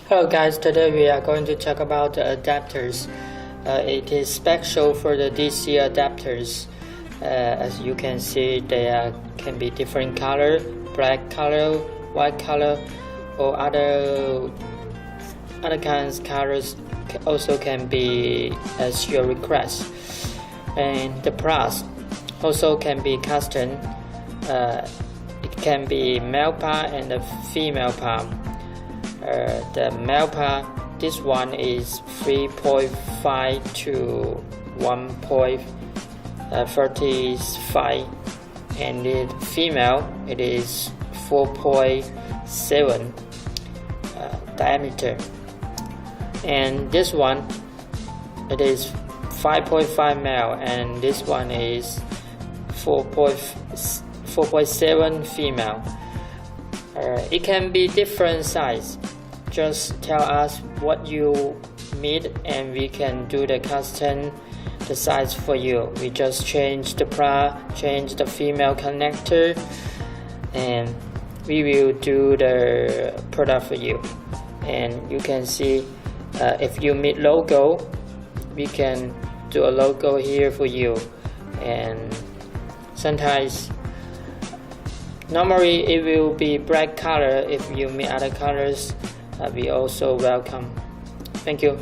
Hello guys, today we are going to talk about the adapters. It is special for the DC adapters. As you can see, they can be different color, black color, white color, or other kinds of colors also can be as your request. And the price also can be custom. It can be male part and the female part. The male part, this one is 3.5 to 1.35, and the female it is 4.7 diameter, and this one it is 5.5 male, and this one is 4.7 female. It can be different size. Just tell us what you need and we can do the custom the size for you. We just change the bra, change the female connector, and we will do the product for you. And you can see if you need logo, we can do a logo here for you. And sometimes normally it will be black color. If you need other colors, we also welcome. Thank you.